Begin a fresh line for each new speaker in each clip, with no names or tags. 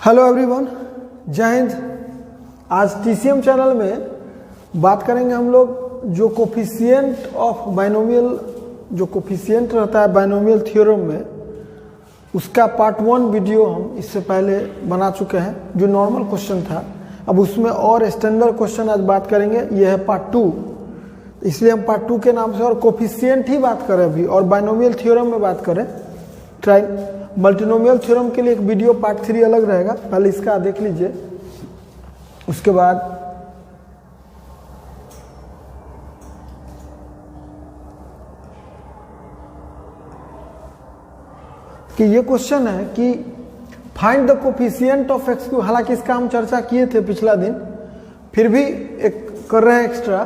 Hello everyone, जय हिंद। आज TCM channel में बात करेंगे हम लोग जो कोफिशिएंट ऑफ बाइनोमियल, जो कोफिशिएंट रहता है बाइनोमियल थ्योरम में, उसका पार्ट 1 वीडियो हम इससे पहले बना चुके हैं जो नॉर्मल क्वेश्चन था। अब उसमें और स्टैंडर्ड क्वेश्चन आज बात करेंगे, ये है पार्ट 2, इसलिए हम पार्ट 2 के नाम से और कोफिशिएंट ही बात करें अभी, और बाइनोमियल थ्योरम में बात करें। ट्राई मल्टीनोमियल थ्योरम के लिए एक वीडियो पार्ट 3 अलग रहेगा, पहले इसका देख लीजिए। उसके बाद कि ये क्वेश्चन है कि find the coefficient of x Q. हालांकि इसका हम चर्चा किए थे पिछला दिन, फिर भी एक कर रहे हैं extra.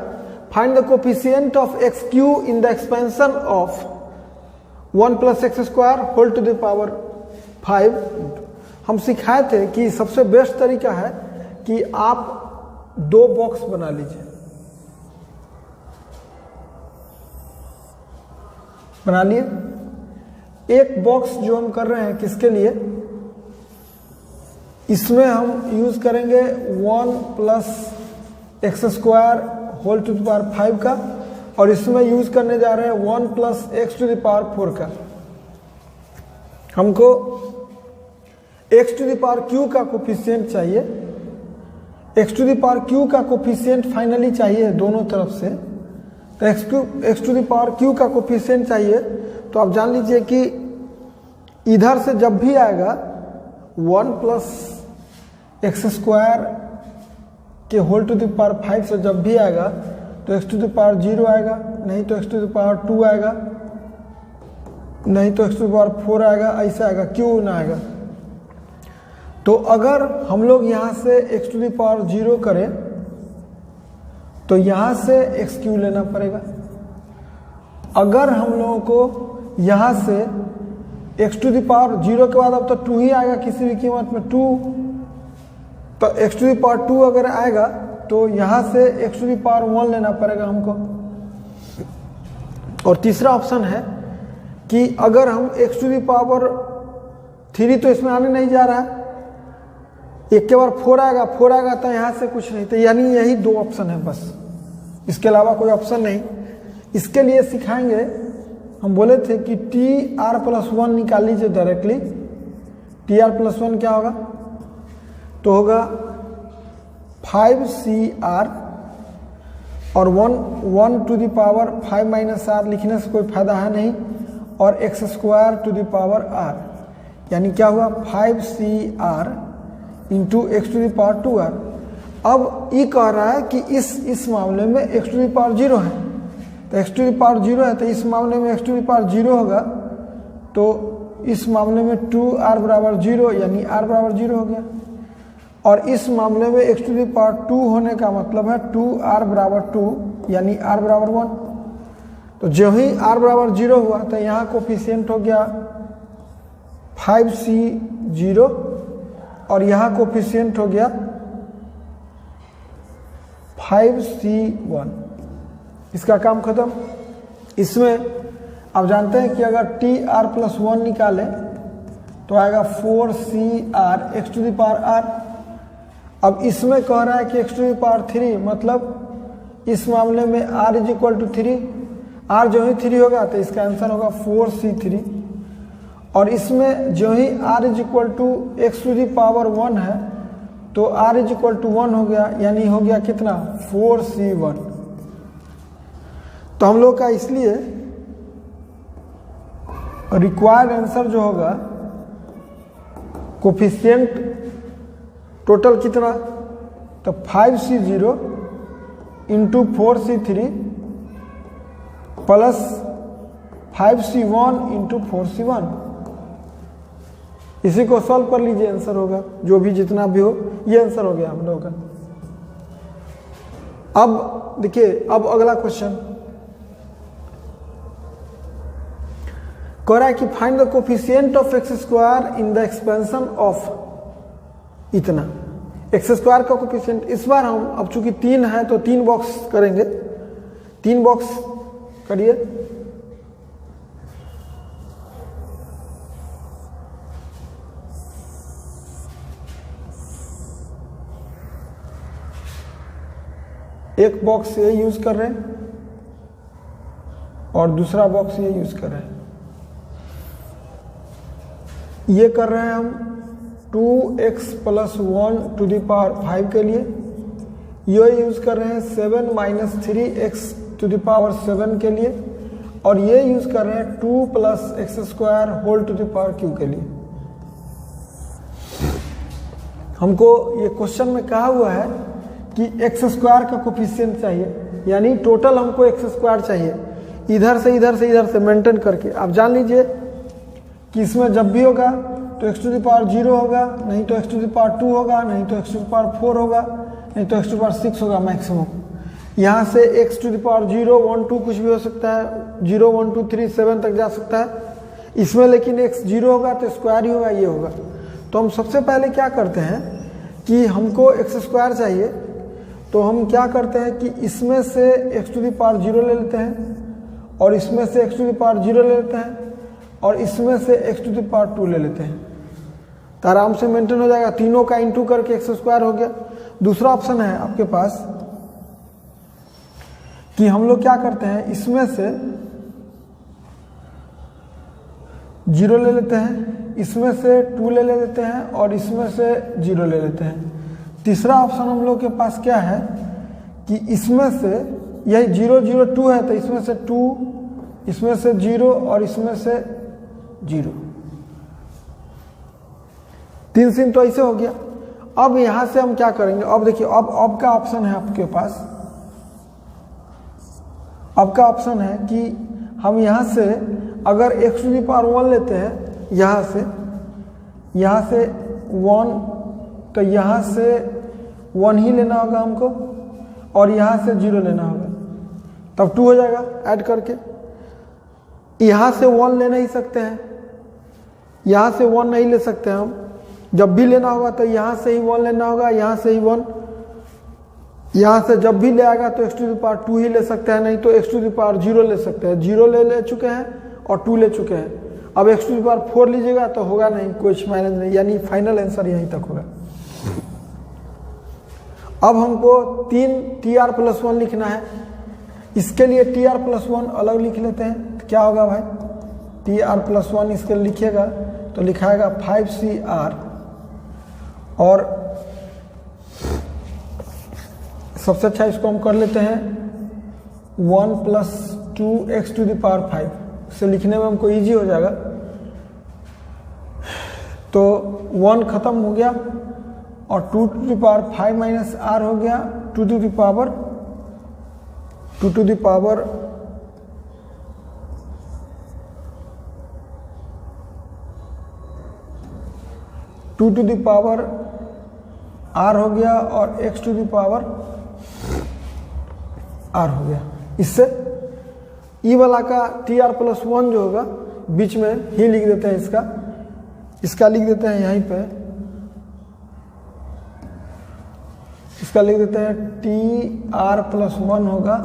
Find the coefficient of x q in the expansion of 1 + x² whole to the power 5। हम सिखाए थे कि सबसे बेस्ट तरीका है कि आप 2 बॉक्स बना लीजिए, बना लिए। एक बॉक्स जो हम कर रहे हैं किसके लिए, इसमें हम यूज करेंगे 1 + x² whole to the power 5 का, और इसमें यूज करने जा रहे हैं 1 + x⁴ का। हमको x⁴ का कोफिशिएंट चाहिए, x⁴ का कोफिशिएंट फाइनली चाहिए दोनों तरफ से। तो x⁴ का कोफिशिएंट चाहिए, तो आप जान लीजिए कि इधर से जब भी आएगा 1 + x² के होल टू द पावर 5 से जब भी आएगा तो x⁴ आएगा, नहीं तो x⁴ आएगा, नहीं तो x⁴ आएगा, ऐसा आएगा, क्यों ना आएगा। तो अगर हम लोग यहाँ से x⁴ करें तो यहाँ से x³ लेना पड़ेगा। अगर हम लोगों को यहाँ से x⁴ के बाद अब तो 2 ही आएगा किसी भी कीमत में, 2, तो x⁴ अगर आएगा तो यहाँ से x⁴ लेना पड़ेगा हमको। और तीसरा ऑप्शन है कि अगर हम x⁴ तो इसमें आने नहीं जा रहा है, एक के बाद 4 आएगा तो यहाँ से कुछ नहीं, तो यानी यही 2 ऑप्शन है बस, इसके अलावा कोई ऑप्शन नहीं। इसके लिए सिखाएंगे, हम बोले थे कि tr+1 निकाल लीजिए डायरेक्टली। tr+1 क्या होगा, तो होगा 5cr, और 1 टू द पावर 5 - r लिखने से कोई फायदा है नहीं, और x² to the power r, यानी क्या हुआ 5cr इंटू x⁴ अब ये कह रहा है कि इस मामले में x⁴ है, तो x⁴ है, तो इस मामले में x⁴ होगा, तो इस मामले में 2r = 0, यानी r = 0 हो गया। और इस मामले में x⁴ होने का मतलब है 2r = 2, यानी r = 1। तो जो ही r = 0 हुआ तो यहाँ कोफिशिएंट हो गया 5c0, और यहाँ कोफिशिएंट हो गया 5c1। इसका काम खत्म। इसमें आप जानते हैं कि अगर tr+1 निकालें तो आएगा 4cr x⁴r। अब इसमें कह रहा है कि x⁴ मतलब इस मामले में r = 3, r जो ही 3 होगा तो इसका आंसर होगा 4c3। और इसमें जो ही r = x⁴ है तो r = 1 हो गया, यानी हो गया कितना 4c1। तो हम लोग का इसलिए रिक्वायर्ड आंसर जो होगा कोफिशिएंट टोटल कितना, तो 5c0 into 4c3 plus 5c1 into 4c1। इसी को सॉल्व कर लीजिए, आंसर होगा जो भी जितना भी हो, ये आंसर हो गया हम लोगों का। अब देखिए, अब अगला क्वेश्चन कह रहा है कि find the coefficient of x² in the expansion of इतना। x² का कोफिशिएंट इस बार हम, अब चूंकि 3 है तो 3 बॉक्स करेंगे, 3 बॉक्स करिए। एक बॉक्स ये यूज कर रहे हैं और दूसरा बॉक्स ये यूज कर रहे हैं। ये कर रहे हैं हम 2x + 1 टू द पावर 5 के लिए, ये यूज कर रहे हैं 7 - 3x टू द पावर 7 के लिए, और ये यूज कर रहे हैं 2 + x² whole to the power q के लिए। हमको ये क्वेश्चन में कहा हुआ है कि x² का कोफिशिएंट चाहिए, यानी टोटल हमको x² चाहिए, इधर से इधर से इधर से मेंटेन करके। आप जान लीजिए कि इसमें जब भी होगा तो x टू द पावर 0 होगा, नहीं तो x टू द पावर 2 होगा, नहीं तो x टू द पावर 4 होगा, नहीं तो x टू द पावर 6 होगा मैक्सिमम। यहाँ से x टू द पावर 0, 1, 2 कुछ भी हो सकता है, 0, 1, 2, 3, 7 तक जा सकता है इसमें, लेकिन x 0 होगा तो स्क्वायर ही होगा, ये होगा। तो हम सबसे पहले क्या करते हैं कि हमको x² चाहिए, तो हम क्या करते हैं कि इसमें से x टू द पावर 0 ले लेते हैं, और इसमें से x टू द पावर 0 ले लेते हैं, और इसमें से x टू द पावर 2 ले लेते हैं, तो आराम से मेंटेन हो जाएगा। तीनों का इंटू करके x² हो गया। दूसरा ऑप्शन है आपके पास कि हम लोग क्या करते हैं, इसमें से 0 ले लेते हैं, इसमें से 2 ले लेते हैं, और इसमें से 0 ले लेते हैं। तीसरा ऑप्शन हम लोग के पास क्या है कि इसमें से यही 0, 0, 2 है, तो इसमें से 2, इसमें से 0 और इसमें से 0, 3 सिम तो ऐसे हो गया। अब यहां से हम क्या करेंगे, अब देखिए अब का ऑप्शन है आपके पास, अब का ऑप्शन है कि हम यहां से अगर x टू द पावर 1 लेते हैं, यहां से 1, तो यहां से 1 ही लेना होगा हमको, और यहां से 0 लेना होगा, तब 2 हो जाएगा ऐड करके। यहां से 1 ले नहीं सकते हैं, यहां से 1 नहीं ले सकते हैं हम, जब भी लेना होगा तो यहां से ही 1 लेना होगा, यहां से ही 1, यहां से जब भी ले आएगा तो x टू द पावर 2 ही ले सकते हैं, नहीं तो x टू द पावर 0 ले सकते हैं। 0 ले चुके हैं और 2 ले चुके हैं। अब x टू द पावर 4 लीजिएगा तो होगा नहीं, कुछ मैनेज नहीं, यानी फाइनल आंसर यहीं तक होगा। अब हमको 3 tr+1 लिखना है, इसके लिए tr+1 अलग लिख लेते हैं। तो क्या होगा भाई, tr+1 इसके लिखिएगा तो लिखाएगा 5cr, और सबसे अच्छा इसको हम कर लेते हैं 1 + 2x टू द पावर 5 से लिखने में हमको इजी हो जाएगा। तो 1 खत्म हो गया और 2 टू द पावर 5 - r हो गया, 2 to the power 2 to the power 2 to the power r हो गया, और x to the power r हो गया। इससे ई वाला का tr+1 जो होगा बीच में ही लिख देते हैं, इसका लिख देते हैं यहीं पे, इसका लिख देते हैं tr+1 होगा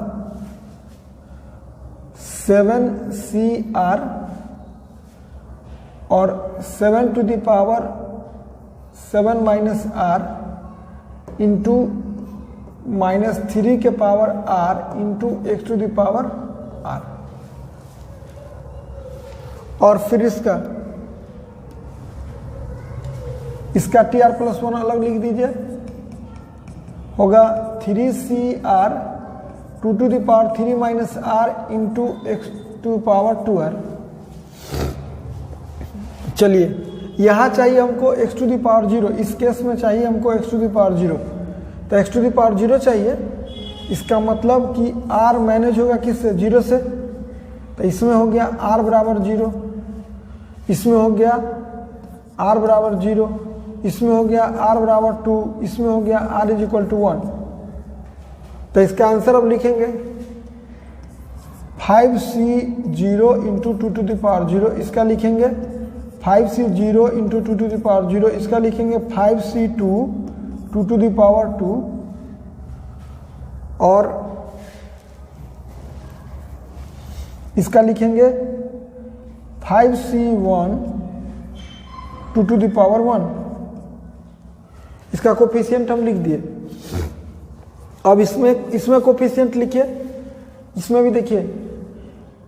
7cr, और 7 to the power 7 - r into -3 के power r into x to the power r, और फिर इसका tr+1 अलग लिख दीजिए, होगा 3cr 2 to the power 3 - r into x to the power 2r। चलिए यहाँ चाहिए हमको x टू द पावर 0, इस केस में चाहिए हमको x टू द पावर 0, तो x टू द पावर 0 चाहिए। इसका मतलब कि r मैनेज होगा किससे, 0 से, तो इसमें हो गया r बराबर 0, इसमें हो गया r बराबर 0, इसमें हो गया r बराबर 2, इसमें हो गया r = 1। तो इसका आंसर अब लिखेंगे 5c0 into 2 to the power 0, इसका लिखेंगे 5c0 into 2 to the power 0, इसका लिखेंगे 5c2 2 टू द पावर 2, और इसका लिखेंगे 5c1 2 टू द पावर 1। इसका कोफिशिएंट हम लिख दिए। अब इसमें कोफिशिएंट लिखिए, इसमें भी देखिए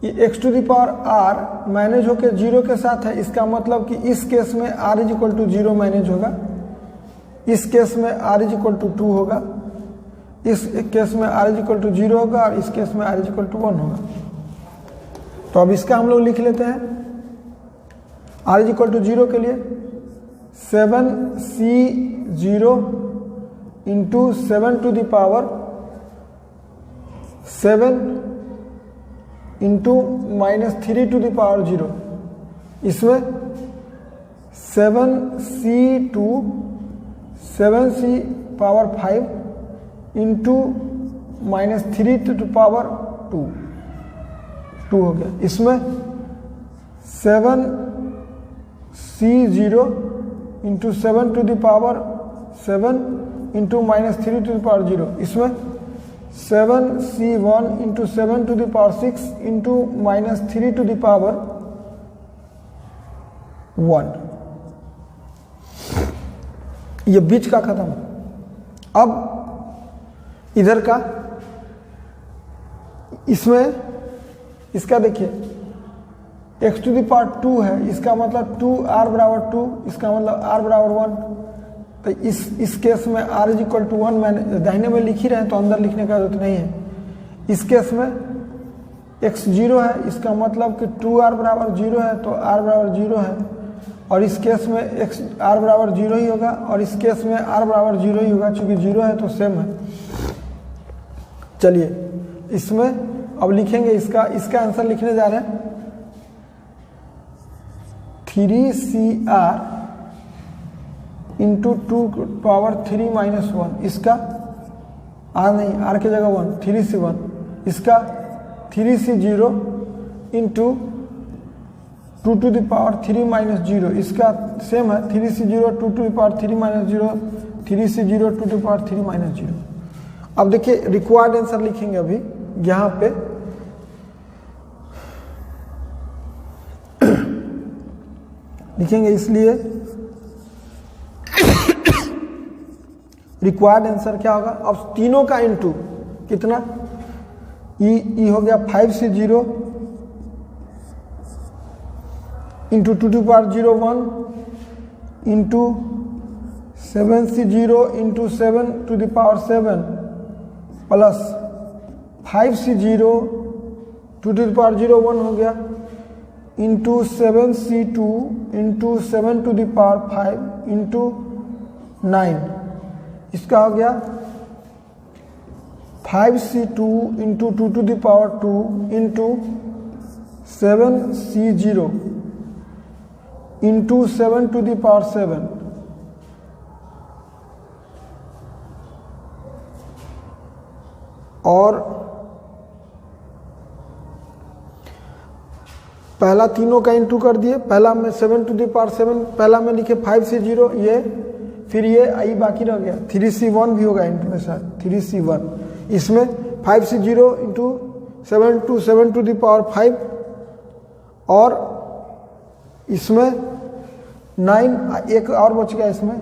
ये x to the power r manage होकर 0 के साथ है, इसका मतलब कि इस केस में r is equal to 0 manage होगा, इस केस में r इज इक्वल टू 2 होगा, इस केस में r इज इक्वल टू 0 होगा और इस केस में r इज इक्वल टू 1 होगा। तो अब इसका हम लोग लिख लेते हैं r इज इक्वल टू 0 के लिए 7c0 into 7 to the power 7 into -3 to the power 0, इसमें 7c2 7c power 5 into -3 to the power 2 हो गया। इसमें 7c0 into 7 to the power 7 into -3 to the power 0, इसमें 7c1 into 7 to the power 6 into -3 to the power 1। ये बीच का खत्म। अब इधर का, इसमें इसका देखिए x टू द पावर 2 है, इसका मतलब 2r बराबर 2, इसका मतलब r बराबर 1। तो इस केस में r इज इक्वल टू 1 मैंने दाहिने में लिख ही रहे हैं तो अंदर लिखने का जरूरत नहीं है। इस केस में x 0 है, इसका मतलब कि 2r बराबर 0 है तो r बराबर 0 है, और इस केस में r बराबर 0 ही होगा और इस केस में r बराबर 0 ही होगा, चूंकि 0 है तो सेम है। चलिए इसमें अब लिखेंगे इसका आंसर लिखने जा रहे हैं 3cr इंटू 2 पावर 3 माइनस 1, इसका r नहीं, r की जगह 1, 3c1, इसका 3c0 into 2 to the power 3 minus 0, इसका सेम है 3c0 2 to the power 3 minus 0, 3c0 2 to the power 3 minus 0। अब देखिए रिक्वायर्ड आंसर लिखेंगे अभी यहाँ पे लिखेंगे, इसलिए रिक्वायर्ड आंसर क्या होगा। अब तीनों का इनटू कितना, ई हो गया 5c0 into 2 to power 0 1 into 7c0 into 7 to the power 7 plus 5c0 2 to the power 0 1 हो गया into 7c2 into 7 to the power 5 into 9, इसका हो गया 5c2 into 2 to the power 2 into 7c0 into 7 to the power 7 और पहला तीनों का into कर दिए। पहला में 7 टू द पावर 7, पहला में लिखे 5c0 ये, फिर ये आई बाकी रह गया 3c1 भी होगा इंटू में साथ 3c1, इसमें 5c0 into 7 to the power 5 और इसमें 9, एक और बच गया इसमें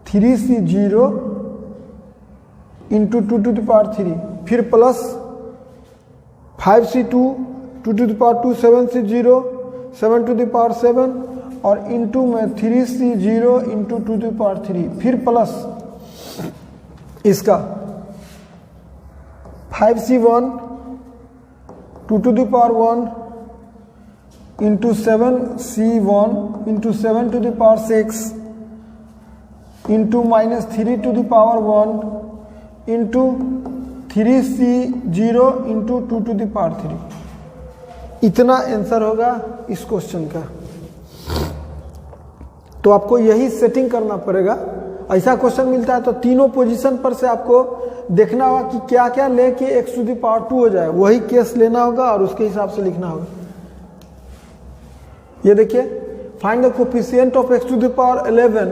3c0 into 2 to the power 3, फिर plus 5c2 2 to the power 2 7c0 7 to the power 7 और इंटू में 3c0 into 2 to the power 3, फिर प्लस इसका 5c1 2 to the power 1 into 7c1 into 7 to the power 6 into -3 to the power 1 into 3c0 into 2 to the power 3। इतना answer होगा इस question का। तो आपको यही सेटिंग करना पड़ेगा। ऐसा क्वेश्चन मिलता है तो तीनों पोजीशन पर से आपको देखना होगा कि क्या क्या लेके x टू द पावर 2 हो जाए, वही केस लेना होगा और उसके हिसाब से लिखना होगा। ये देखिए, find the coefficient of x to the power 11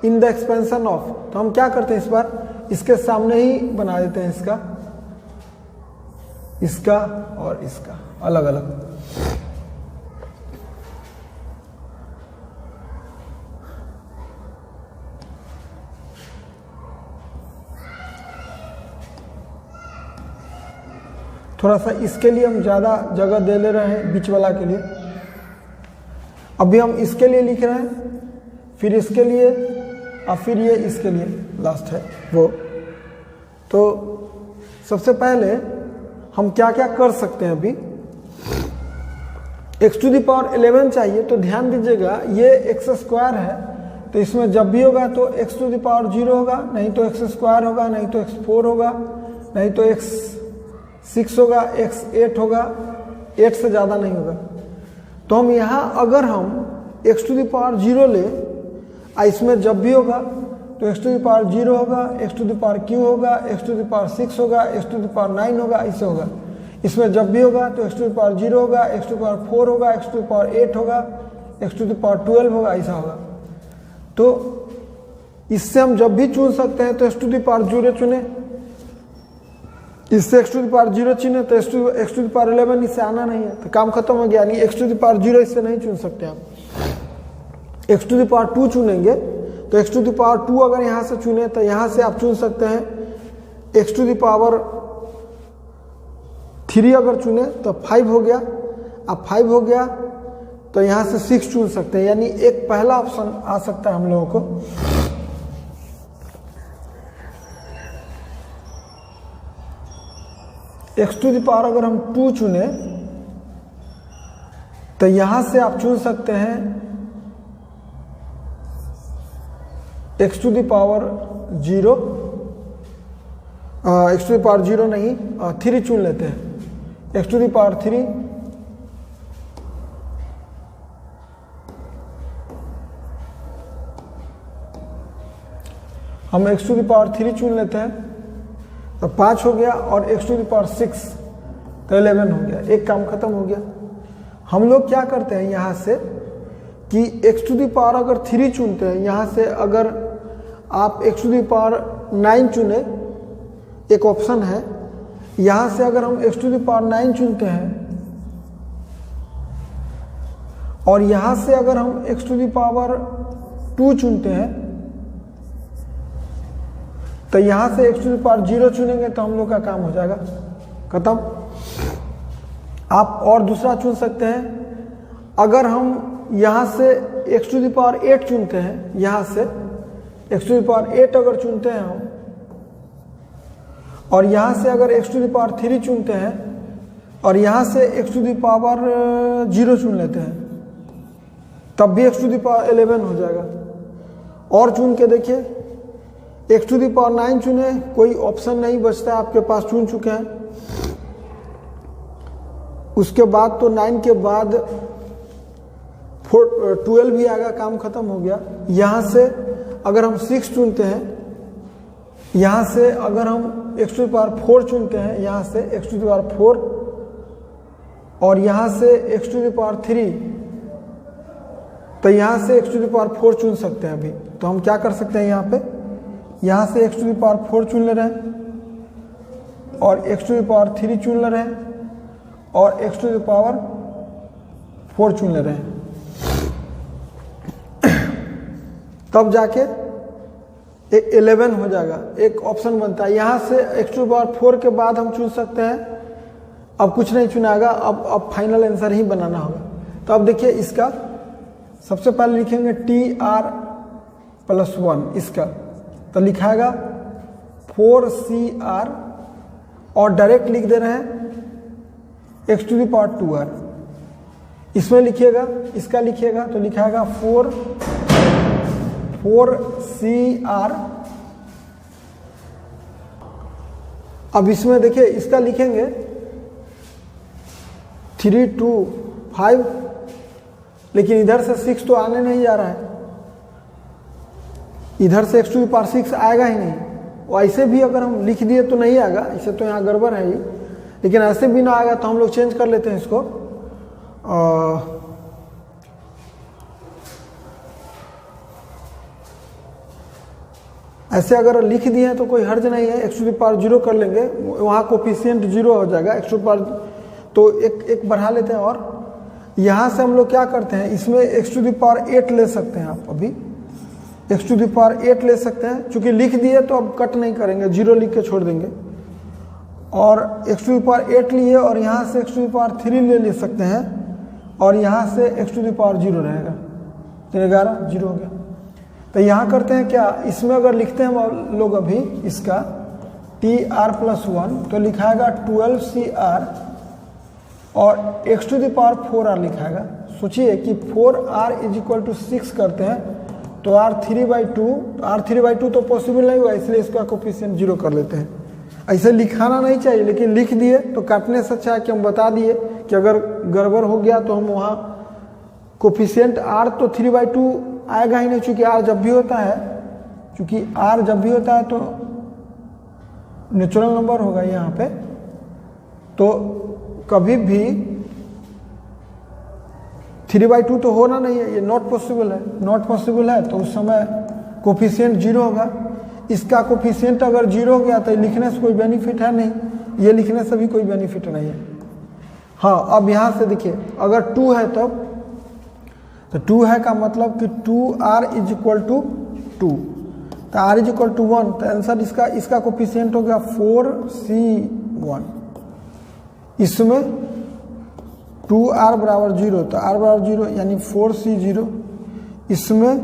in the expansion of. तो हम क्या करते हैं, इस बार इसके सामने ही बना देते हैं, इसका और इसका अलग अलग। थोड़ा सा इसके लिए हम ज़्यादा जगह दे ले रहे हैं बीच वाला के लिए। अभी हम इसके लिए लिख रहे हैं, फिर इसके लिए और फिर ये इसके लिए लास्ट है वो। तो सबसे पहले हम क्या क्या कर सकते हैं, अभी x टू द पावर 11 चाहिए, तो ध्यान दीजिएगा ये x स्क्वायर है, तो इसमें जब भी होगा तो x टू द पावर 0 होगा, नहीं तो x स्क्वायर होगा, नहीं तो x4 होगा, नहीं तो x6 होगा, x8 होगा, 8 से ज़्यादा नहीं होगा। तो हम यहाँ अगर हम x टू द पावर 0 ले, इसमें जब भी होगा तो x टू द पावर 0 होगा, x to the power q होगा, x टू द पावर 6 होगा, x टू द पावर 9 होगा, ऐसे होगा। इसमें जब भी होगा तो x टू द पावर 0 होगा, x टू द पावर 4 होगा, x टू द पावर 8 होगा, x टू द पावर 12 होगा, ऐसा होगा। तो इससे हम जब भी चुन सकते हैं तो x टू द पावर 0 चुने, इससे x टू द पावर 0 चुने तो x टू द पावर 11 इससे आना नहीं है, तो काम खत्म हो गया। नहीं, x टू द पावर 0 इससे नहीं चुन सकते आप। x टू द पावर 2 चुनेंगे तो x टू द पावर 2 अगर यहाँ से चुने तो यहाँ से आप चुन सकते हैं x टू द पावर 3 अगर चुने तो 5 हो गया। अब 5 हो गया तो यहाँ से 6 चुन सकते हैं, यानी एक पहला ऑप्शन आ सकता है हम लोगों को। x टू द पावर अगर हम 2 चुने तो यहाँ से आप चुन सकते हैं x to the power 0, x to the power 0 नहीं 3 चुन लेते हैं, x टू द पावर 3, हम x टू द पावर 3 चुन लेते हैं तो 5 हो गया, और x टू द पावर 6 तो 11 हो गया। एक काम खत्म हो गया। हम लोग क्या करते हैं यहाँ से कि x टू द पावर अगर 3 चुनते हैं, यहाँ से अगर आप x टू द पावर 9 चुने, एक ऑप्शन है, यहाँ से अगर हम x टू द पावर 9 चुनते हैं और यहाँ से अगर हम x टू द पावर 2 चुनते हैं तो यहाँ से x टू द पावर 0 चुनेंगे तो हम लोग का काम हो जाएगा खत्म। आप और दूसरा चुन सकते हैं, अगर हम यहाँ से x टू द पावर 8 चुनते हैं, यहाँ से x टू द पावर 8 अगर चुनते हैं हम, और यहाँ से अगर x टू द पावर 3 चुनते हैं और यहाँ से x टू द पावर 0 चुन लेते हैं, तब भी x टू द पावर 11 हो जाएगा। और चुन के देखिए, x टू द पावर 9 चुने, कोई ऑप्शन नहीं बचता, आपके पास चुन चुके हैं। उसके बाद तो 9 के बाद 12 भी आएगा, काम खत्म हो गया। यहाँ से अगर हम 6 चुनते हैं, यहाँ से अगर हम x टू द पावर 4 चुनते हैं, यहाँ से x टू द पावर 4, और यहाँ से x टू द पावर 3, तो यहाँ से x टू द पावर 4 चुन सकते हैं। अभी तो हम क्या कर सकते हैं, यहाँ पे यहाँ से x टू द पावर 4 चुन ले रहे हैं, और x टू द पावर 3 चुन ले रहे हैं, और x टू द पावर 4 चुन ले रहे हैं। तब जाके 11 हो जाएगा, एक ऑप्शन बनता है। यहाँ से x टू द पावर 4 के बाद हम चुन सकते हैं। अब कुछ नहीं चुनागा, अब फाइनल आंसर ही बनाना होगा। तो अब देखिए, इसका सबसे पहले लिखेंगे TR+1, इसका तो लिखाएगा 4CR, और डायरेक्ट लिख दे रहे हैं x to the power 2R। इसमें लिखिएगा, इसका लिखिएगा तो लिखाएगा 4CR। अब इसमें देखिए, इसका लिखेंगे 3 2 5, लेकिन इधर से 6 तो आने नहीं जा रहा है, इधर से x टू द पावर 6 आएगा ही नहीं। और ऐसे भी अगर हम लिख दिए तो नहीं आएगा, इसे तो यहाँ गड़बड़ है ही, लेकिन ऐसे भी ना आएगा तो हम लोग चेंज कर लेते हैं इसको। ऐसे अगर लिख दिए हैं तो कोई हर्ज नहीं है, x टू द पावर 0 कर लेंगे, वहाँ कोफिशिएंट 0 हो जाएगा, x टू द पावर, तो एक बढ़ा लेते हैं। और यहाँ से हम लोग क्या करते हैं, इसमें x टू द पावर 8 ले सकते हैं आप, अभी x टू द पावर 8 ले सकते हैं। चूंकि लिख दिए तो अब कट नहीं करेंगे, 0 लिख के छोड़ देंगे। और x टू द पावर 8 लिए और यहाँ से x टू द पावर 3 ले सकते हैं और यहाँ से x टू द पावर 0 रहेगा, तो 11 0 हो गया। तो यहाँ करते हैं क्या, इसमें अगर लिखते हैं हम लोग अभी इसका TR+1 तो लिखाएगा 12CR और x to the power 4R लिखाएगा। सोचिए कि 4R = 6 करते हैं तो R3/2 तो पॉसिबल नहीं हुआ, इसलिए इसका कोफिशिएंट 0 कर लेते हैं। ऐसे लिखाना नहीं चाहिए, लेकिन लिख दिए तो काटने से अच्छा है कि हम बता दिए कि अगर गड़बड़ हो गया तो हम वहाँ कोफिशिएंट R तो 3/2 आएगा ही नहीं, चूँकि R जब भी होता है तो नेचुरल नंबर होगा यहाँ पे, तो कभी भी 3/2 तो होना नहीं है, ये नॉट पॉसिबल है तो उस समय कोफिशिएंट 0 होगा। इसका कोफिशिएंट अगर 0 हो गया तो लिखने से कोई बेनिफिट है नहीं, ये लिखने से भी कोई बेनिफिट नहीं है। हाँ, अब यहाँ से देखिए अगर 2 है तब तो 2 है का मतलब कि 2R = 2, तो R = 1, तो आंसर इसका कोफिशिएंट हो गया 4C1। इसमें 2R = 0 तो R = 0 यानी 4C0। इसमें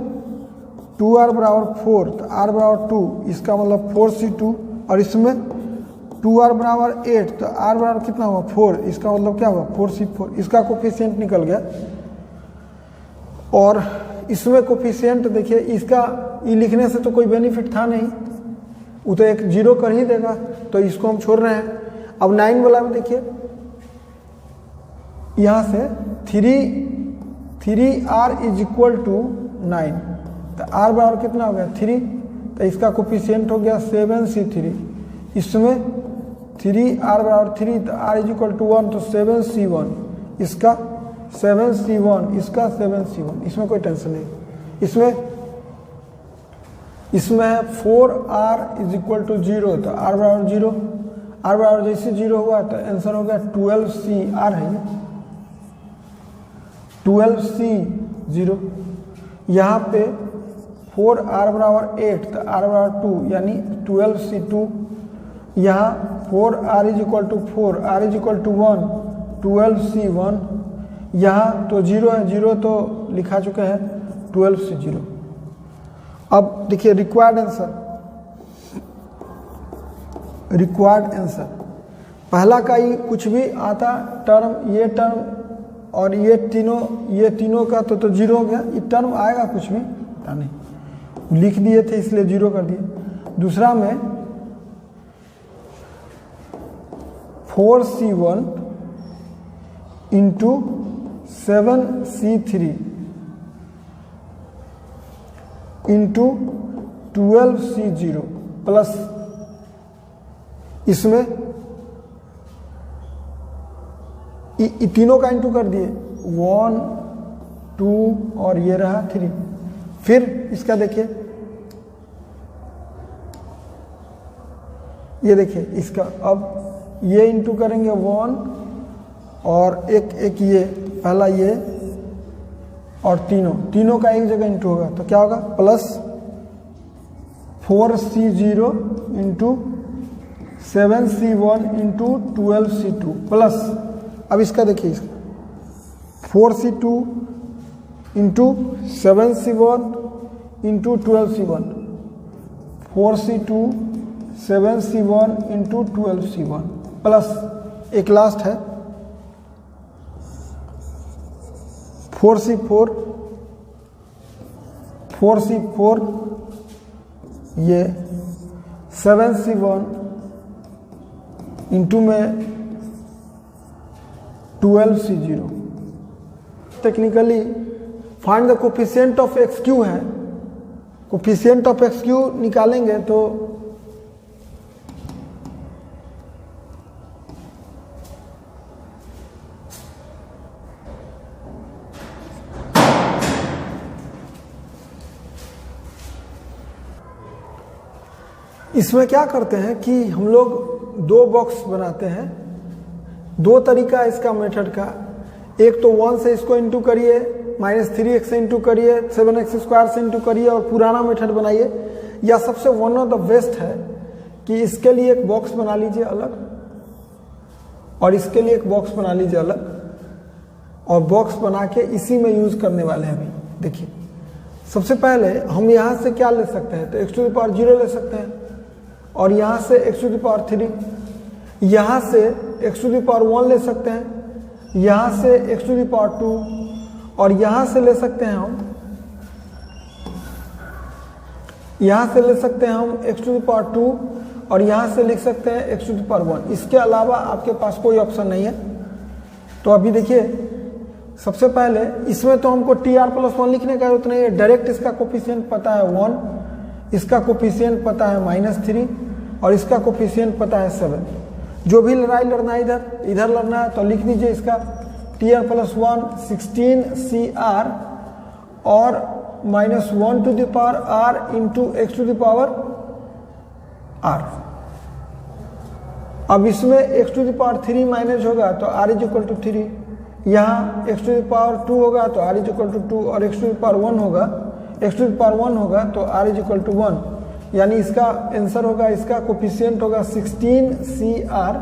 2R = 4 तो R = 2, इसका मतलब 4C2। और इसमें 2R = 8 तो R = कितना हुआ 4, इसका मतलब क्या हुआ 4C4। इसका कोफिशिएंट निकल गया। और इसमें कोफिशिएंट देखिए, इसका ये लिखने से तो कोई बेनिफिट था नहीं, वो तो एक 0 कर ही देगा, तो इसको हम छोड़ रहे हैं। अब 9 वाला में देखिए, यहाँ से 3R = 9 तो R बराबर कितना हो गया 3, तो इसका कोफिशिएंट हो गया 7C3। इसमें 3R = 3 तो R = 1 तो 7C1, इसका 7C1, इसका 7C1, इसमें कोई टेंशन नहीं। इसमें है 4R = 0 तो R = 0, R = जैसे 0 हुआ तो आंसर हो गया 12CR है, 12C0। यहाँ पे 4R = 8 तो R = 2 यानी 12C2। यहाँ 4R = 4, R = 1, 12C1। यहाँ तो 0 है, 0 तो लिखा चुके हैं 12C0। अब देखिए रिक्वायर्ड आंसर पहला का ही कुछ भी आता टर्म, ये टर्म और ये तीनों का तो 0 हो गया। ये टर्म आएगा कुछ भी पता नहीं, लिख दिए थे इसलिए 0 कर दिए। दूसरा में 4C1 × 7C3 × 12C0 प्लस इसमें तीनों का इंटू कर दिए 1 2 और ये रहा 3। फिर इसका देखिए, ये देखिए इसका, अब ये इंटू करेंगे 1 और एक ये पहला ये और तीनों का एक जगह इंटू होगा तो क्या होगा plus 4C0 × 7C1 × 12C2 plus, अब इसका देखिए 4C2 × 7C1 × 12C1, 4C2 7C1 × 12C1 plus एक लास्ट है 4C4 ये 7C1 इंटू में 12C0। Technically find the coefficient of XQ है, कोफिशिएंट ऑफ XQ निकालेंगे तो इसमें क्या करते हैं कि हम लोग 2 बॉक्स बनाते हैं। 2 तरीका है इसका मेथड का, एक तो 1 से इसको इंटू करिए, -3x से इंटू करिए, 7x² से इंटू करिए और पुराना मेथड बनाइए, या सबसे वन ऑफ द बेस्ट है कि इसके लिए एक बॉक्स बना लीजिए अलग और इसके लिए एक बॉक्स बना लीजिए अलग, और बॉक्स बना के इसी में यूज करने वाले हैं अभी। देखिए सबसे पहले हम यहाँ से क्या ले सकते हैं, तो x⁴ ले सकते हैं, और यहाँ से x⁴, यहाँ से x⁴ ले सकते हैं, यहाँ से x⁴, और यहाँ से ले सकते हैं हम, यहाँ से ले सकते हैं हम x⁴, और यहाँ से लिख सकते हैं x⁴। इसके अलावा आपके पास कोई ऑप्शन नहीं है। तो अभी देखिए सबसे पहले इसमें तो हमको tr+1 लिखने का जरूरत नहीं है, डायरेक्ट इसका कोफिशिएंट पता है 1, इसका कोफिशिएंट पता है -3, और इसका कोफिशिएंट पता है 7। जो भी लड़ाई लड़ना है इधर लड़ना है तो लिख दीजिए इसका tr+1 16cr और -1r इंटू x⁴r। अब इसमें x⁴ माइनस होगा तो r = 3, यहाँ x⁴ होगा तो r = 2, और x⁴1 होगा तो r = 1, यानी इसका आंसर होगा, इसका कोफिशिएंट होगा 16cr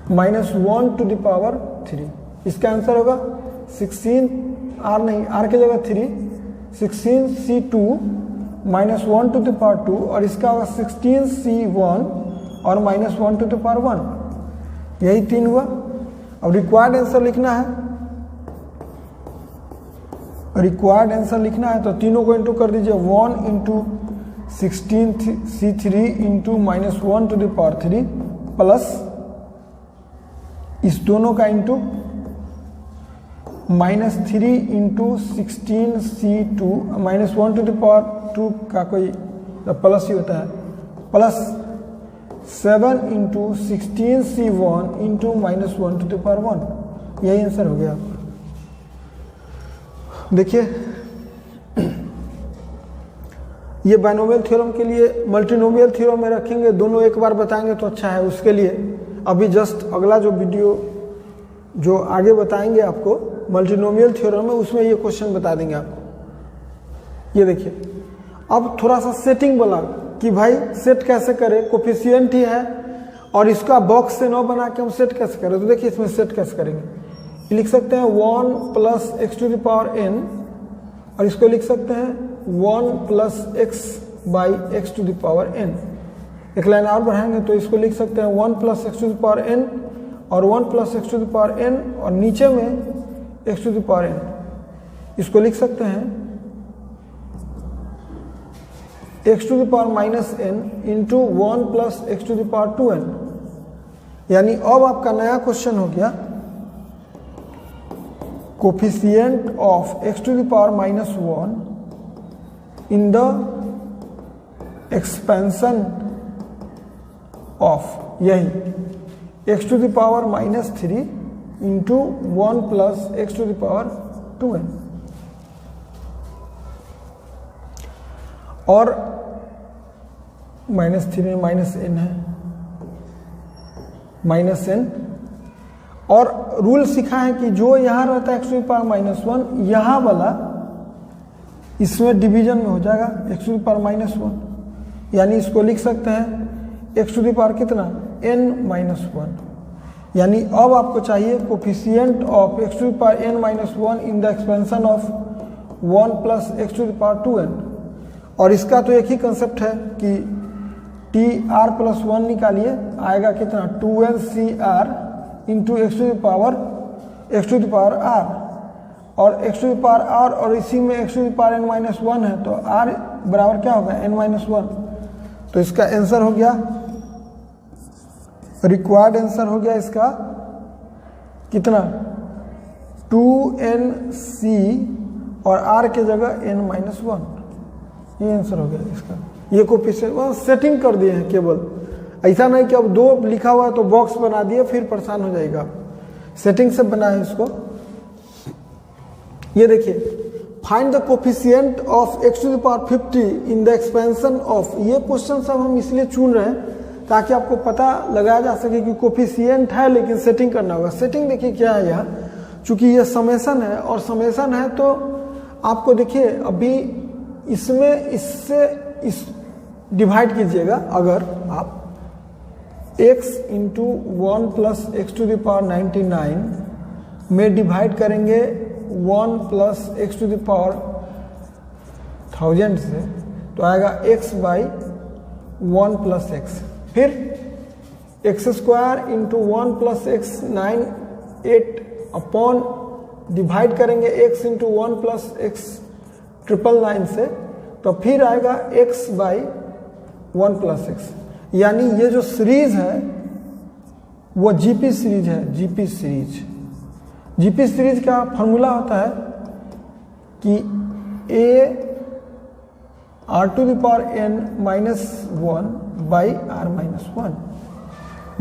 -1⁻3। इसका आंसर होगा 16r नहीं, r की जगह 3, 16c2 -1⁻2, और इसका होगा 16c1 और -1⁻1। यही 3 हुआ। अब रिक्वायर्ड आंसर लिखना है, तो तीनों को इंटू कर दीजिए, 1 × 16c3 इंटू -1⁻3 प्लस इस दोनों का इंटू -3 × 16c2 -1⁻2 का कोई प्लस ही होता है, प्लस 7 × 16c1 इंटू -1⁻1। यही आंसर हो गया आपका। देखिए ये बाइनोमियल थ्योरम के लिए, मल्टीनोमियल थ्योरम में रखेंगे, दोनों एक बार बताएंगे तो अच्छा है। उसके लिए अभी जस्ट अगला जो वीडियो जो आगे बताएंगे आपको मल्टीनोमियल थ्योरम में, उसमें ये क्वेश्चन बता देंगे आपको। ये देखिए अब थोड़ा सा सेटिंग वाला कि भाई सेट कैसे करें, कोफिशिएंट ही है और इसका बॉक्स से 9 बना के हम सेट कैसे करें। तो देखिए इसमें सेट कैसे करेंगे, लिख सकते हैं 1 + x⁴n, और इसको लिख सकते हैं 1 + x/x⁴n। एक लाइन और बढ़ाएंगे तो इसको लिख सकते हैं 1 + x⁴n और 1 + x⁴n, और नीचे में x⁴n। इसको लिख सकते हैं x⁻⁻n × 1 + x⁴2n। यानी अब आपका नया क्वेश्चन हो गया coefficient of x⁻⁻1 in the expansion of, यही x⁻⁻3 इंटू 1 + x⁴2n। और -3 में -n है, -n। और रूल सीखा है कि जो यहाँ रहता है x⁻⁻1, यहाँ वाला इसमें डिवीजन में हो जाएगा x⁻⁻1, यानी इसको लिख सकते हैं x⁻ कितना n-1। यानी अब आपको चाहिए coefficient of x⁻n-1 in the expansion of 1 + x⁻2n। और इसका तो एक ही कंसेप्ट है कि tr+1 निकालिए, आएगा कितना 2ncr इंटू x⁻r और x⁻r, और इसी में x⁻n-1 है तो r बराबर क्या होगा n-1। तो इसका आंसर हो गया, रिक्वायर्ड आंसर हो गया इसका कितना 2nc और r के जगह n-1। ये आंसर हो गया इसका। ये कोफिशिएंट सेटिंग कर दिए हैं केवल, ऐसा नहीं कि अब 2 लिखा हुआ है तो बॉक्स बना दिए फिर परेशान हो जाएगा। सेटिंग से बना है इसको। ये देखिए find the coefficient of x⁻50 in the expansion of. ये क्वेश्चन सब हम इसलिए चुन रहे हैं ताकि आपको पता लगाया जा सके कि कोफिशिएंट है लेकिन सेटिंग करना होगा। सेटिंग देखिए क्या है यहाँ, चूंकि ये समेशन है और समेशन है तो आपको देखिए अभी इसमें इससे इस डिवाइड कीजिएगा। अगर आप x into 1 plus x to the power 99 में डिवाइड करेंगे 1 plus x to the power 1000 से, तो आएगा x बाई 1 प्लस एक्स। फिर x square into 1 plus x 98 upon divide करेंगे x इंटू 1 प्लस एक्स 999 से, तो फिर आएगा x बाई 1 प्लस एक्स। यानी ये जो सीरीज है वो जीपी सीरीज है। जीपी सीरीज का फॉर्मूला होता है कि a r to the power n minus 1 by r minus 1,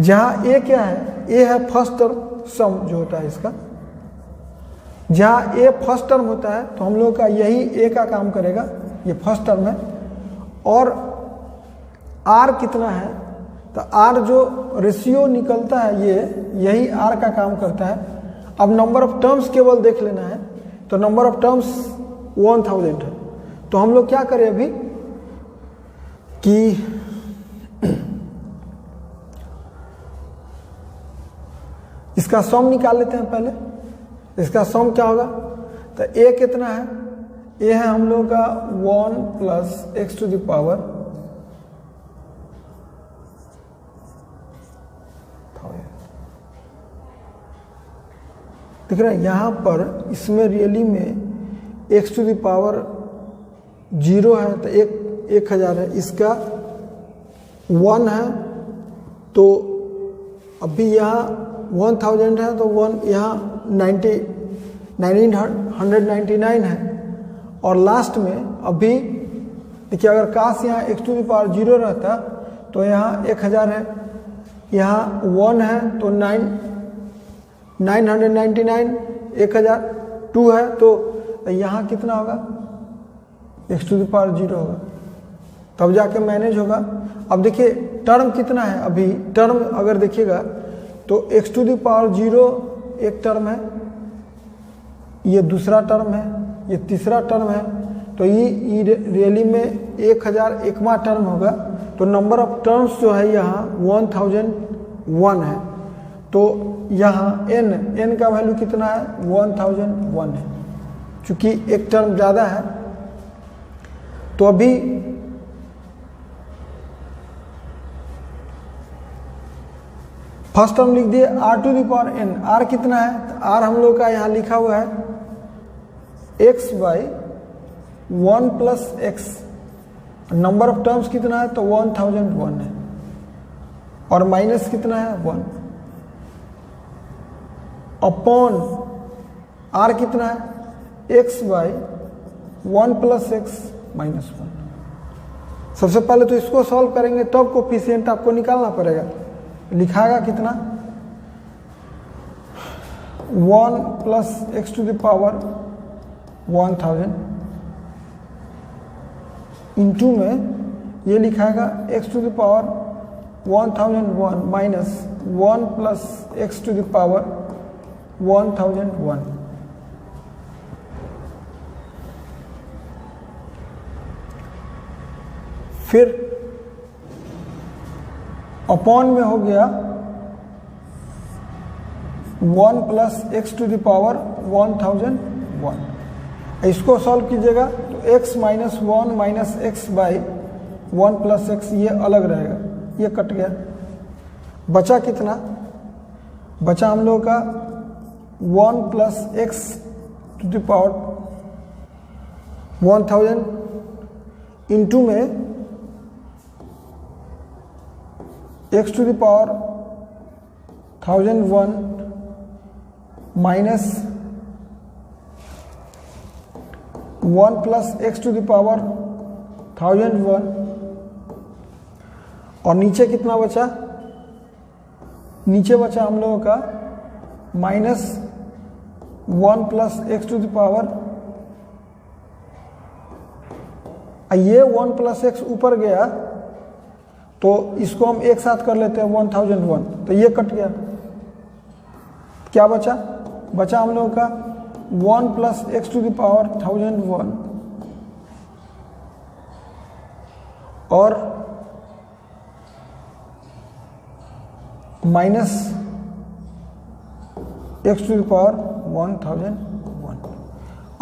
जहाँ a क्या है, a है फर्स्ट टर्म सम जो होता है इसका। जहाँ a फर्स्ट टर्म होता है तो हम लोग का यही a का काम करेगा, ये फर्स्ट टर्म है। और r कितना है, तो r जो रेशियो निकलता है ये यही r का काम करता है। अब नंबर ऑफ टर्म्स केवल देख लेना है, तो नंबर ऑफ टर्म्स 1000 है। तो हम लोग क्या करें अभी कि इसका सम निकाल लेते हैं पहले। इसका सम क्या होगा, तो a कितना है, a है हम लोग का 1 plus x to the power 1000। दिख रहा है यहाँ पर, इसमें रियली में एक्स टू द पावर 0 है तो 1000 है, इसका 1 है तो अभी यहाँ 1000 है तो 1 यहाँ 199 है। और लास्ट में अभी देखिए, अगर काश यहाँ एक्स टू द पावर 0 रहता तो यहाँ 1000 है, यहाँ 1 है तो 999, 1000 2 है तो यहाँ कितना होगा, एक्स टू द पावर 0 होगा, तब जाके मैनेज होगा। अब देखिए टर्म कितना है, अभी टर्म अगर देखिएगा तो एक्स टू द पावर 0 एक टर्म है, ये दूसरा टर्म है, ये तीसरा टर्म है, तो ये रियली में 1000 एकवा टर्म होगा। तो नंबर ऑफ टर्म्स जो है यहाँ 1001 है। तो यहाँ n का वैल्यू कितना है, 1001 है, चूँकि एक टर्म ज़्यादा है। तो अभी फर्स्ट टर्म लिख दिए r to the power n। r कितना है, तो r हम लोग का यहाँ लिखा हुआ है x by 1 plus x. Number of terms कितना है, तो 1001 है, और माइनस कितना है 1 अपॉन r कितना है, x by 1 plus x minus 1। सबसे पहले तो इसको सॉल्व करेंगे तब कोफिशिएंट आपको निकालना पड़ेगा। लिखाएगा कितना, 1 plus x to the power 1000 into में ये लिखाएगा x to the power 1001 minus 1 plus x to the power 1001। फिर अपॉन में हो गया 1 plus x to the power 1001। इसको सॉल्व कीजिएगा तो x minus 1 minus x by 1 plus x ये अलग रहेगा, ये कट गया। बचा कितना, बचा हम लोग का 1 plus x to the power 1000 into में x to the power 1001 minus 1 plus x to the power 1001। और नीचे कितना बचा, नीचे बचा हम लोगों का minus 1 plus x to the power, ये 1 प्लस एक्स ऊपर गया तो इसको हम एक साथ कर लेते हैं 1001, तो ये कट गया। क्या बचा, बचा हम लोगों का 1 plus x to the power 1001 और minus x to the power 1001।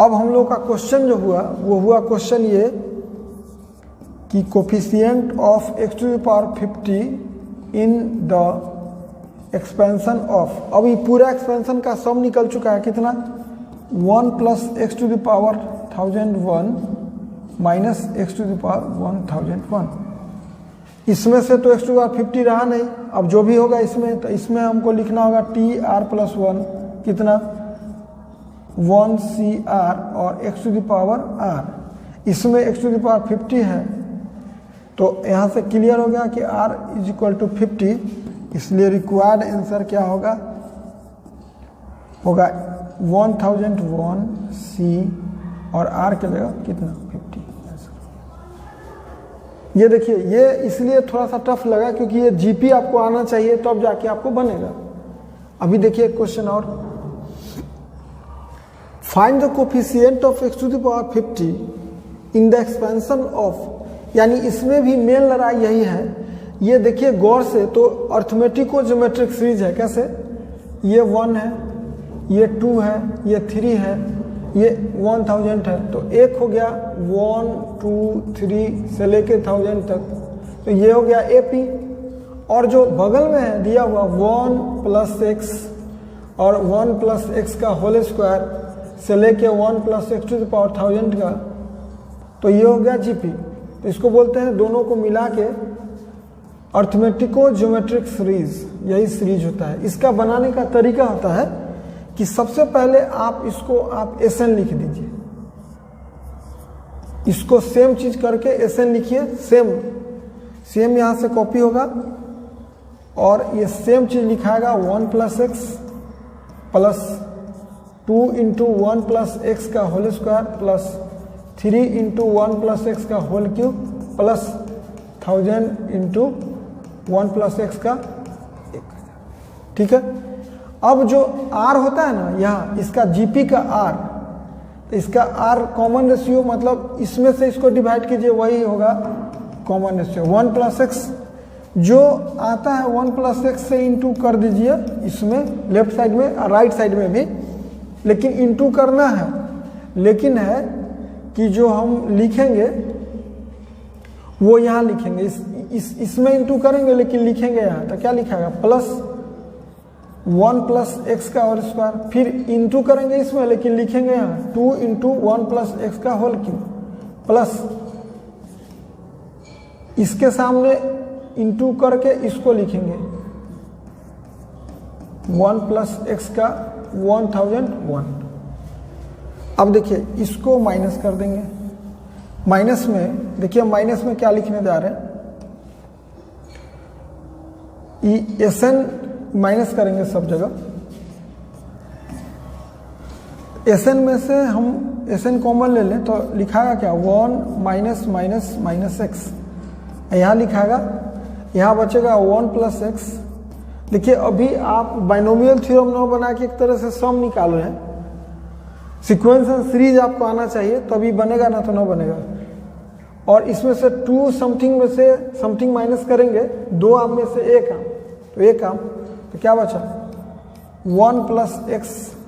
अब हम लोग का क्वेश्चन जो हुआ वो हुआ क्वेश्चन ये कि coefficient of x to the power 50 in the expansion of, अब ये पूरा एक्सपेंशन का सम निकल चुका है कितना, 1 plus x to the power 1001 minus x to the power 1001। इसमें से तो x टू द पावर 50 रहा नहीं, अब जो भी होगा इसमें, तो इसमें हमको लिखना होगा TR+1 कितना 1CR और x to the power r, इसमें x टू द पावर 50 है, तो यहाँ से क्लियर हो गया कि r इज इक्वल टू 50, इसलिए रिक्वायर्ड आंसर क्या होगा 1001 C और r के जगह कितना 50। ये देखिए, ये इसलिए थोड़ा सा टफ लगा क्योंकि ये जीपी आपको आना चाहिए तो अब जाके आपको बनेगा। अभी देखिए क्वेश्चन और, find the coefficient of x to the power 50 in the expansion of, यानी इसमें भी मेन लड़ाई यही है। ये देखिए गौर से, तो अर्थमेटिक और ज्योमेट्रिक सीरीज है, कैसे, ये 1 है, ये 2 है, ये 3 है, ये 1000 है, तो एक हो गया 1 2 3 से लेके 1000 तक, तो ये हो गया AP। और जो बगल में है दिया हुआ 1 प्लस x और 1 प्लस x का होल स्क्वायर से लेके 1 plus x to the power 1000 का, तो ये हो गया GP। तो इसको बोलते हैं दोनों को मिला के अर्थमेटिको ज्योमेट्रिक सीरीज, यही सीरीज होता है। इसका बनाने का तरीका होता है कि सबसे पहले आप इसको आप SN लिख दीजिए, इसको सेम चीज करके SN लिखिए, सेम यहाँ से कॉपी होगा और ये सेम चीज लिखाएगा 1 plus x plus 2 into 1 plus x का whole square plus 3 into 1 plus x का whole cube plus 1000 into 1 plus x का 1000। ठीक है, अब जो r होता है ना यहाँ, इसका GP का r, तो इसका r कॉमन रेशियो, मतलब इसमें से इसको डिवाइड कीजिए, वही होगा कॉमन रेशियो 1 प्लस x, जो आता है 1 प्लस x से इंटू कर दीजिए इसमें लेफ्ट साइड में और राइट साइड में भी, लेकिन इंटू करना है, लेकिन है कि जो हम लिखेंगे वो यहाँ लिखेंगे, इसमें इंटू करेंगे लेकिन लिखेंगे यहाँ, तो क्या लिखेगा प्लस 1 प्लस x का होल स्क्वायर, फिर इंटू करेंगे इसमें लेकिन लिखेंगे यहाँ 2 इंटू 1 प्लस x का होल क्यूब प्लस इसके सामने इंटू करके इसको लिखेंगे 1 प्लस x का 1001। अब देखिए इसको माइनस कर देंगे, माइनस में देखिए, माइनस में क्या लिखने जा रहे हैं, SN माइनस करेंगे सब जगह, SN में से हम SN कॉमन ले लें तो लिखाएगा क्या 1 माइनस माइनस माइनस x, यहाँ लिखाएगा, यहाँ बचेगा 1 प्लस x। देखिए अभी आप बाइनोमियल थ्योरम न बना के एक तरह से सम निकाल रहे हैं, सीक्वेंस एंड सीरीज आपको आना चाहिए तभी बनेगा, ना तो ना बनेगा। और इसमें से 2 समथिंग में से समथिंग माइनस करेंगे, 2 आम में से एक आम, तो एक आम, तो क्या बचा 1 प्लस x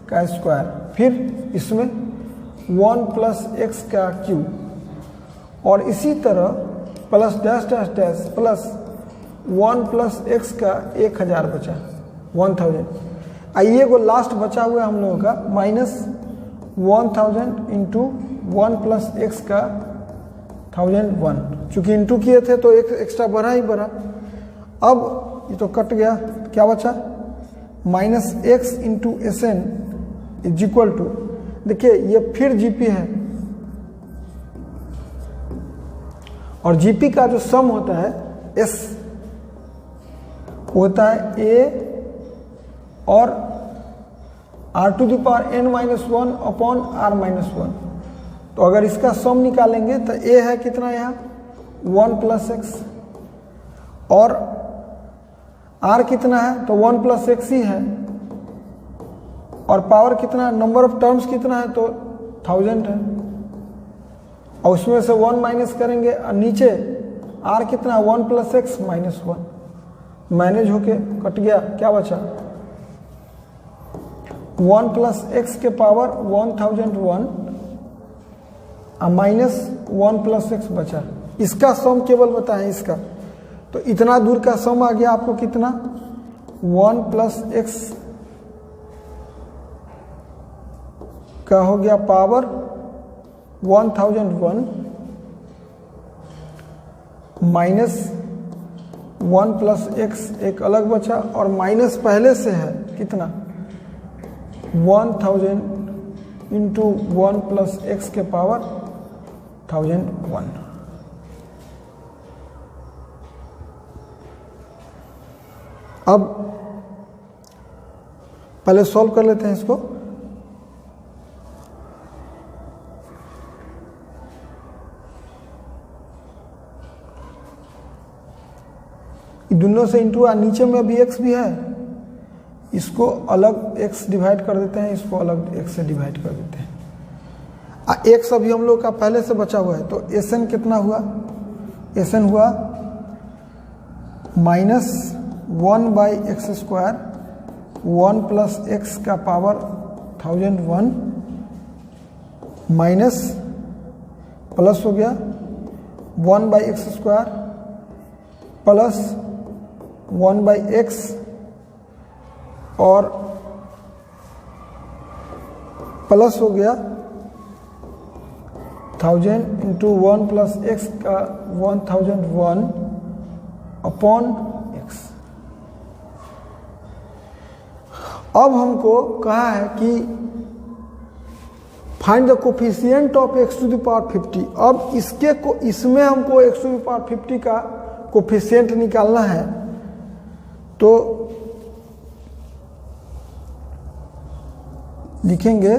का स्क्वायर, फिर इसमें 1 प्लस x का क्यूब और इसी तरह plus dash dash dash plus 1 plus x का 1000 बचा 1000। आइए वो लास्ट बचा हुआ है हम लोगों का माइनस 1000 इंटू 1 प्लस x का 1001, चूंकि इंटू किए थे तो एक एक्स्ट्रा बढ़ा ही बढ़ा। अब ये तो कट गया, क्या बचा minus x into SN is equal to, देखिए ये फिर GP है और GP का जो सम होता है S होता है A और r to the power n minus 1 upon r minus 1। तो अगर इसका सम निकालेंगे तो A है कितना यहाँ 1 प्लस x और r कितना है तो 1 प्लस x ही है और पावर कितना, नंबर ऑफ टर्म्स कितना है तो 1000 है और उसमें से 1 माइनस करेंगे और नीचे r कितना 1 प्लस x माइनस 1। मैनेज होके कट गया, क्या बचा 1 प्लस एक्स के पावर 1001 माइनस 1 प्लस एक्स बचा। इसका सम केवल बताएं इसका, तो इतना दूर का सम आ गया आपको कितना 1 प्लस एक्स का हो गया पावर 1001 माइनस 1 प्लस एक्स एक अलग बचा, और माइनस पहले से है कितना 1000 इंटू 1 प्लस एक्स के पावर 1001। अब पहले सॉल्व कर लेते हैं इसको। दोनों से इंटू नीचे में अभी एक्स भी है, इसको अलग एक्स डिवाइड कर देते हैं, इसको अलग एक्स से डिवाइड कर देते हैं। एक्स अभी हम लोग का पहले से बचा हुआ है, तो एस एन कितना हुआ, एस एन हुआ minus 1 by x square 1 plus x का पावर 1001 माइनस प्लस हो गया 1 by x square plus 1 by x और प्लस हो गया 1000 इंटू 1 प्लस एक्स का 1001 अपॉन एक्स। अब हमको कहा है कि find the coefficient of x to the power 50। अब इसमें हमको एक्स टू द पावर 50 का कोफिशिएंट निकालना है, तो लिखेंगे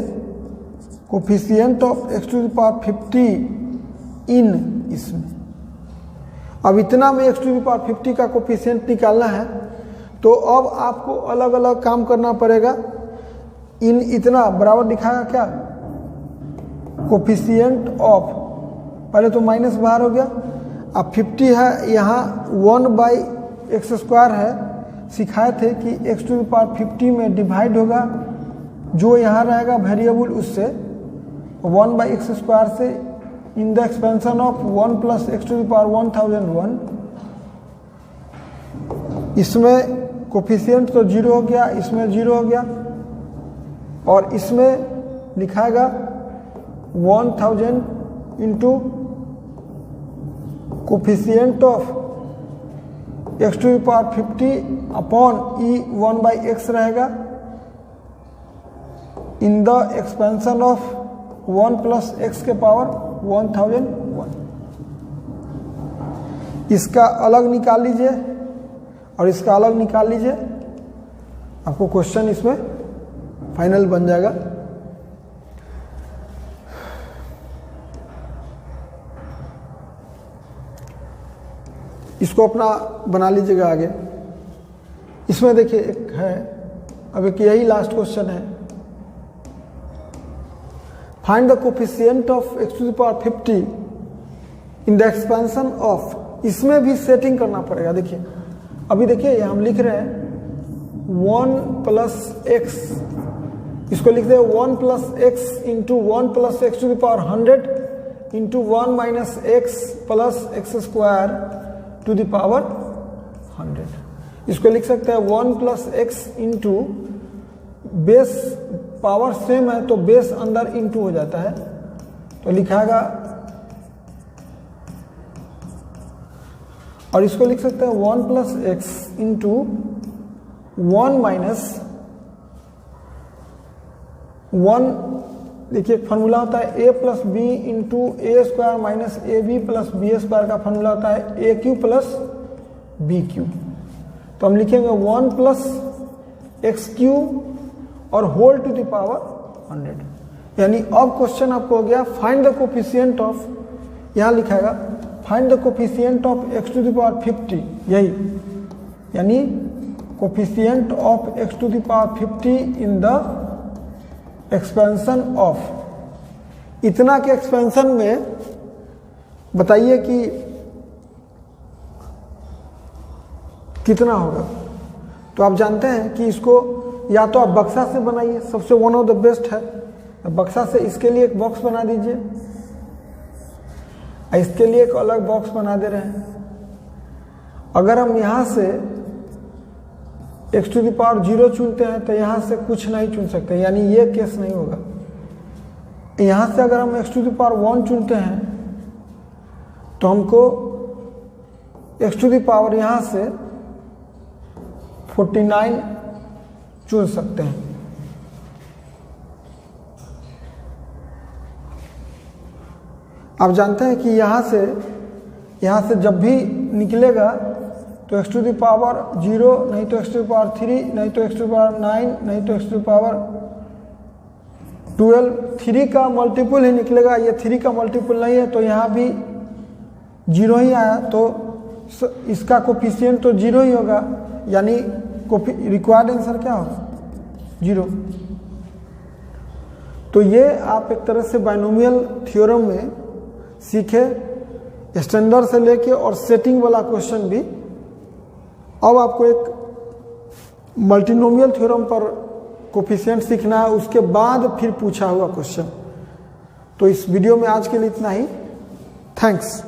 coefficient of x to the power 50 in इसमें। अब इतना में एक्स टू द पावर 50 का कोफिशिएंट निकालना है, तो अब आपको अलग अलग काम करना पड़ेगा। इन इतना बराबर दिखाएगा क्या कोफिशिएंट ऑफ, पहले तो माइनस बाहर हो गया, अब 50 है, यहाँ 1 बाई एक्स स्क्वायर है, सिखाए थे कि एक्स टू द पावर 50 में डिवाइड होगा, जो यहाँ रहेगा वेरिएबल उससे 1 बाई एक्स स्क्वायर से in the expansion of 1 plus x to the power 1001। इसमें कोफिशिएंट तो 0 हो गया, इसमें 0 हो गया, और इसमें लिखाएगा 1000 into coefficient of x to the power 50 upon e 1 by x रहेगा in the expansion of 1 plus x के पावर 1001। इसका अलग निकाल लीजिए और इसका अलग निकाल लीजिए, आपको क्वेश्चन इसमें फाइनल बन जाएगा। इसको अपना बना लीजिएगा आगे। इसमें देखिए एक है, अब एक यही लास्ट क्वेश्चन है, find the coefficient of x to the power 50 in the expansion of. इसमें भी सेटिंग करना पड़ेगा। देखिए अभी देखिए ये हम लिख रहे हैं 1 प्लस एक्स, इसको लिख दे 1 plus x into 1 plus x to the power 100 into 1 minus x plus x square to the power 100। इसको लिख सकते हैं 1 plus x into base, power same है तो बेस अंदर इंटू हो जाता है, तो लिखाएगा, और इसको लिख सकते हैं 1 प्लस एक्स इंटू 1 माइनस 1। देखिए एक फार्मूला होता है a plus b into a square minus a b plus b square का फार्मूला होता है a cube plus b cube. तो हम लिखेंगे 1 प्लस एक्स क्यू और होल टू द पावर 100। यानी अब क्वेश्चन आपको हो गया फाइंड द कोफिशिएंट ऑफ, यहाँ लिखाएगा find the coefficient of x to the power 50, यही यानी coefficient of x to the power 50 in the expansion of. इतना के एक्सपेंशन में बताइए कि कितना होगा। तो आप जानते हैं कि इसको या तो आप बक्सा से बनाइए, सबसे वन ऑफ द बेस्ट है। बक्सा से इसके लिए एक बॉक्स बना दीजिए, इसके लिए एक अलग बॉक्स बना दे रहे हैं। अगर हम यहाँ से x⁴0 चुनते हैं तो यहाँ से कुछ नहीं चुन सकते, यानी ये केस नहीं होगा। यहाँ से अगर हम x⁴1 चुनते हैं तो हमको x⁴ यहाँ से 49 चुन सकते हैं। आप जानते हैं कि यहाँ से जब भी निकलेगा तो x⁴ 0 नहीं तो x⁴3 नहीं तो x⁴9 नहीं तो x⁴12, 3 का मल्टीपल ही निकलेगा। ये 3 का मल्टीपल नहीं है तो यहाँ भी 0 ही आया, तो इसका कोफिशिएंट तो 0 ही होगा, यानी रिक्वायर्ड आंसर क्या होगा 0। तो ये आप एक तरह से बाइनोमियल थ्योरम में सीखे, स्टैंडर्ड से लेके और सेटिंग वाला क्वेश्चन भी। अब आपको एक मल्टीनोमियल थ्योरम पर कोफिशिएंट सीखना है, उसके बाद फिर पूछा हुआ क्वेश्चन। तो इस वीडियो में आज के लिए इतना ही। थैंक्स।